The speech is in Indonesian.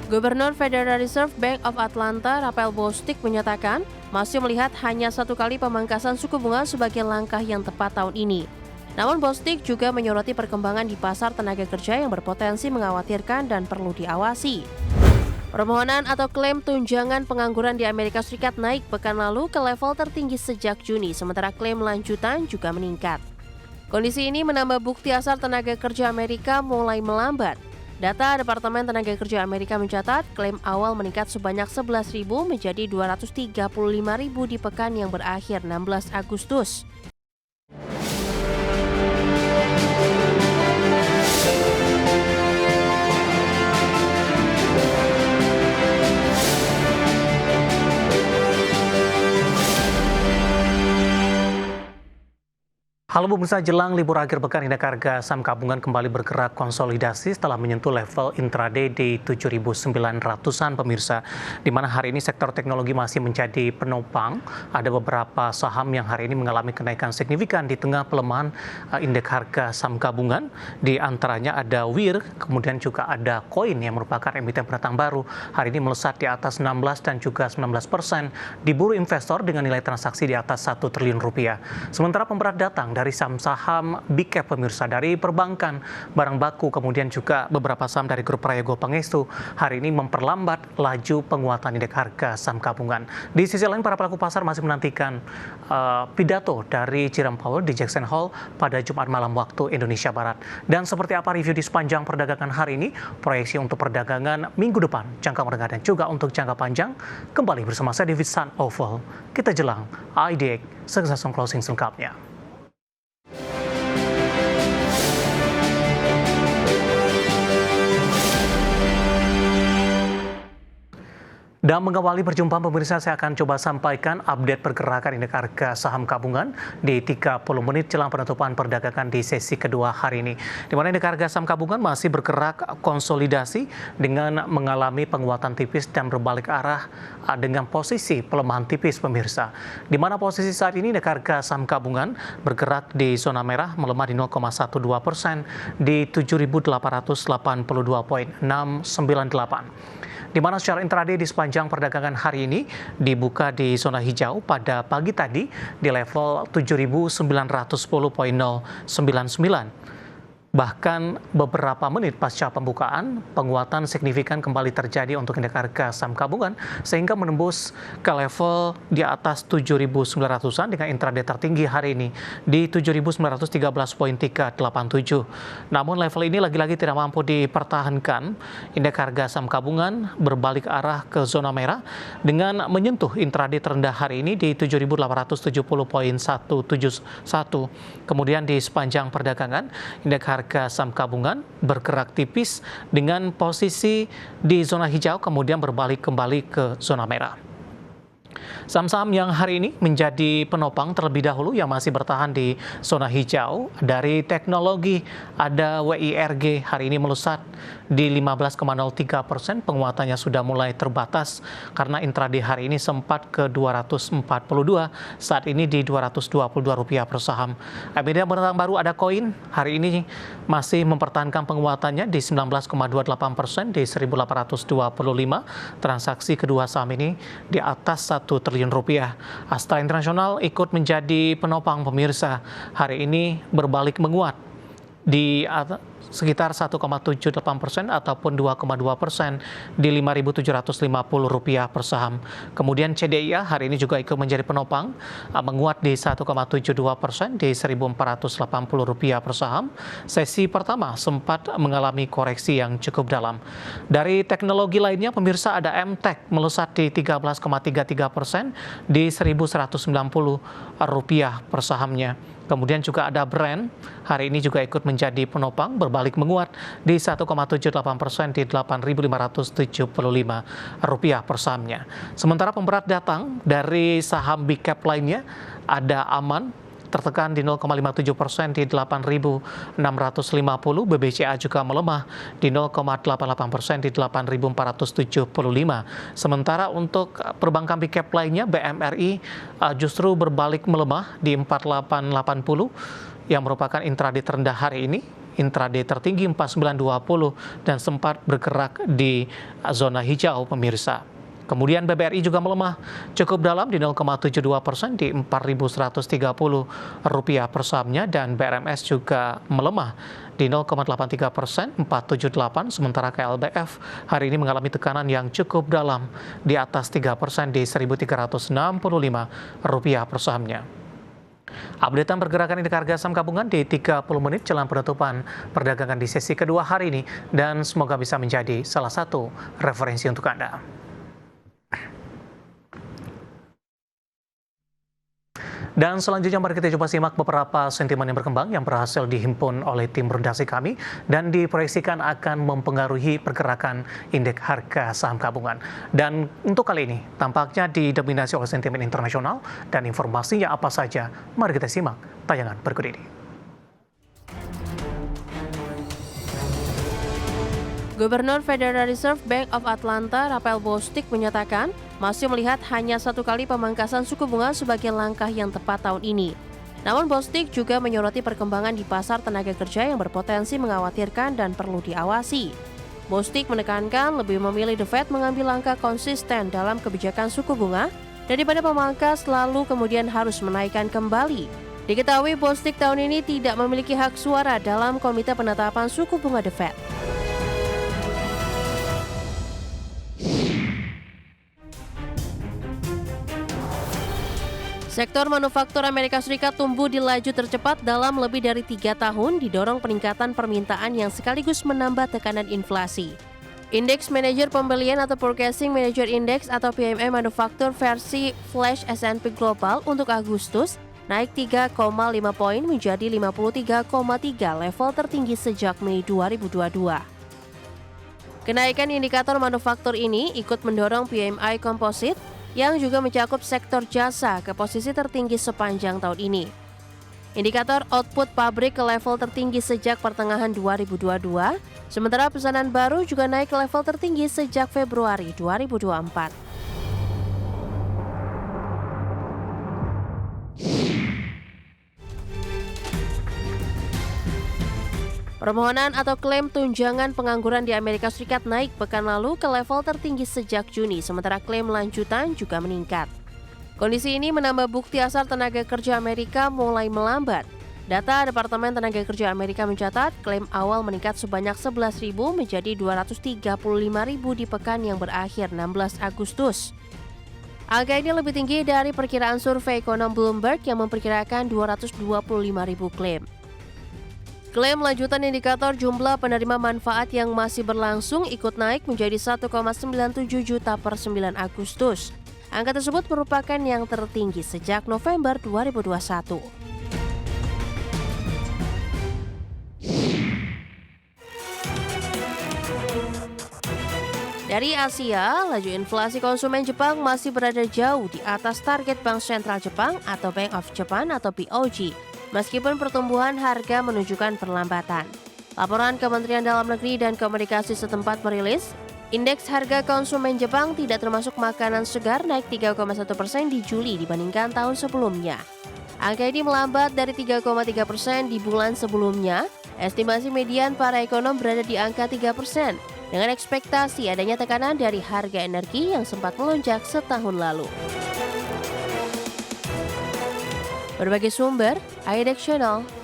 Gubernur Federal Reserve Bank of Atlanta, Raphael Bostic, menyatakan masih melihat hanya satu kali pemangkasan suku bunga sebagai langkah yang tepat tahun ini. Namun Bostic juga menyoroti perkembangan di pasar tenaga kerja yang berpotensi mengkhawatirkan dan perlu diawasi. Permohonan atau klaim tunjangan pengangguran di Amerika Serikat naik pekan lalu ke level tertinggi sejak Juni, sementara klaim lanjutan juga meningkat. Kondisi ini menambah bukti asal tenaga kerja Amerika mulai melambat. Data Departemen Tenaga Kerja Amerika mencatat klaim awal meningkat sebanyak 11.000 menjadi 235.000 di pekan yang berakhir 16 Agustus. Halo pemirsa, jelang libur akhir pekan indeks harga saham gabungan kembali bergerak konsolidasi setelah menyentuh level intraday di 7.900-an pemirsa. Di mana hari ini sektor teknologi masih menjadi penopang. Ada beberapa saham yang hari ini mengalami kenaikan signifikan di tengah pelemahan indeks harga saham gabungan. Di antaranya ada WIR, kemudian juga ada Koin yang merupakan emiten pendatang baru. Hari ini melesat di atas 16 dan juga 19%, diburu investor dengan nilai transaksi di atas 1 triliun rupiah. Sementara pemberat datang dari saham-saham big cap pemirsa, dari perbankan, barang baku, kemudian juga beberapa saham dari grup Prayogo Pangestu hari ini memperlambat laju penguatan indeks harga saham gabungan. Di sisi lain, para pelaku pasar masih menantikan pidato dari Jerome Powell di Jackson Hole pada Jumat malam waktu Indonesia Barat. Dan seperti apa review di sepanjang perdagangan hari ini, proyeksi untuk perdagangan minggu depan, jangka menengah dan juga untuk jangka panjang, kembali bersama saya David San Oval. Kita jelang IDX sukses closing selengkapnya. Dan mengawali perjumpaan pemirsa, saya akan coba sampaikan update pergerakan indeks harga saham gabungan di 30 menit jelang penutupan perdagangan di sesi kedua hari ini. Di mana indeks harga saham gabungan masih bergerak konsolidasi dengan mengalami penguatan tipis dan berbalik arah dengan posisi pelemahan tipis pemirsa. Di mana posisi saat ini indeks harga saham gabungan bergerak di zona merah melemah di 0,12% di 7.882,698. Di mana secara intraday di sepanjang perdagangan hari ini dibuka di zona hijau pada pagi tadi di level 7.910,099. Bahkan beberapa menit pasca pembukaan, penguatan signifikan kembali terjadi untuk indeks harga saham gabungan sehingga menembus ke level di atas 7.900-an dengan intraday tertinggi hari ini di 7.913,387. Namun level ini lagi-lagi tidak mampu dipertahankan. Indeks harga saham gabungan berbalik arah ke zona merah dengan menyentuh intraday terendah hari ini di 7.870,171. Kemudian di sepanjang perdagangan, indeks harga saham gabungan bergerak tipis dengan posisi di zona hijau kemudian berbalik kembali ke zona merah. Saham-saham yang hari ini menjadi penopang terlebih dahulu yang masih bertahan di zona hijau. Dari teknologi ada WIRG hari ini melesat di 15,03%, penguatannya sudah mulai terbatas karena intraday hari ini sempat ke 242, saat ini di Rp222 per saham. Emiten pendatang baru ada Koin, hari ini masih mempertahankan penguatannya di 19,28% di 1.825, transaksi kedua saham ini di atas 1 triliun rupiah. Astra Internasional ikut menjadi penopang pemirsa. Hari ini berbalik menguat di sekitar 1,78% ataupun 2,2% di Rp5.750 per saham. Kemudian CDIA hari ini juga ikut menjadi penopang, menguat di 1,72% di Rp1.480 per saham. Sesi pertama sempat mengalami koreksi yang cukup dalam. Dari teknologi lainnya pemirsa ada MTech melesat di 13,33% di Rp1.190 per sahamnya. Kemudian juga ada Brand, hari ini juga ikut menjadi penopang, berbalik menguat di 1,78% di Rp8.575 per sahamnya. Sementara pemberat datang dari saham big cap lainnya, ada Aman, tertekan di 0,57% di 8.650, BBCA juga melemah di 0,88% di 8.475. Sementara untuk perbankan big cap lainnya, BMRI justru berbalik melemah di 4880 yang merupakan intraday terendah hari ini. intraday tertinggi 4920 dan sempat bergerak di zona hijau pemirsa. Kemudian BBRI juga melemah cukup dalam di 0,72% di Rp4.130 per sahamnya dan BRMS juga melemah di 0,83% 478, sementara KLBF hari ini mengalami tekanan yang cukup dalam di atas 3% di Rp1.365 per sahamnya. Updatean pergerakan indeks harga saham gabungan di 30 menit jelang penutupan perdagangan di sesi kedua hari ini dan semoga bisa menjadi salah satu referensi untuk Anda. Dan selanjutnya mari kita coba simak beberapa sentimen yang berkembang yang berhasil dihimpun oleh tim redaksi kami dan diproyeksikan akan mempengaruhi pergerakan indeks harga saham gabungan. Dan untuk kali ini tampaknya didominasi oleh sentimen internasional dan informasinya apa saja. Mari kita simak tayangan berikut ini. Gubernur Federal Reserve Bank of Atlanta, Raphael Bostic, menyatakan masih melihat hanya satu kali pemangkasan suku bunga sebagai langkah yang tepat tahun ini. Namun Bostic juga menyoroti perkembangan di pasar tenaga kerja yang berpotensi mengkhawatirkan dan perlu diawasi. Bostic menekankan lebih memilih The Fed mengambil langkah konsisten dalam kebijakan suku bunga daripada pemangkas lalu kemudian harus menaikkan kembali. Diketahui Bostic tahun ini tidak memiliki hak suara dalam komite penetapan suku bunga The Fed. Sektor manufaktur Amerika Serikat tumbuh di laju tercepat dalam lebih dari 3 tahun didorong peningkatan permintaan yang sekaligus menambah tekanan inflasi. Indeks Manajer Pembelian atau Purchasing Manager Index atau PMI Manufaktur versi Flash S&P Global untuk Agustus naik 3,5 poin menjadi 53,3 level tertinggi sejak Mei 2022. Kenaikan indikator manufaktur ini ikut mendorong PMI Composite yang juga mencakup sektor jasa ke posisi tertinggi sepanjang tahun ini. Indikator output pabrik ke level tertinggi sejak pertengahan 2022, sementara pesanan baru juga naik ke level tertinggi sejak Februari 2024. Permohonan atau klaim tunjangan pengangguran di Amerika Serikat naik pekan lalu ke level tertinggi sejak Juni, sementara klaim lanjutan juga meningkat. Kondisi ini menambah bukti asal tenaga kerja Amerika mulai melambat. Data Departemen Tenaga Kerja Amerika mencatat klaim awal meningkat sebanyak 11.000 menjadi 235.000 di pekan yang berakhir 16 Agustus. Angka ini lebih tinggi dari perkiraan survei ekonom Bloomberg yang memperkirakan 225.000 klaim. Klaim lanjutan indikator jumlah penerima manfaat yang masih berlangsung ikut naik menjadi 1,97 juta per 9 Agustus. Angka tersebut merupakan yang tertinggi sejak November 2021. Dari Asia, laju inflasi konsumen Jepang masih berada jauh di atas target Bank Sentral Jepang atau Bank of Japan atau BOJ. Meskipun pertumbuhan harga menunjukkan perlambatan. Laporan Kementerian Dalam Negeri dan Komunikasi setempat merilis, indeks harga konsumen Jepang tidak termasuk makanan segar naik 3,1% di Juli dibandingkan tahun sebelumnya. Angka ini melambat dari 3,3% di bulan sebelumnya. Estimasi median para ekonom berada di angka 3%, dengan ekspektasi adanya tekanan dari harga energi yang sempat melonjak setahun lalu. Berbagai sumber, iDex Channel.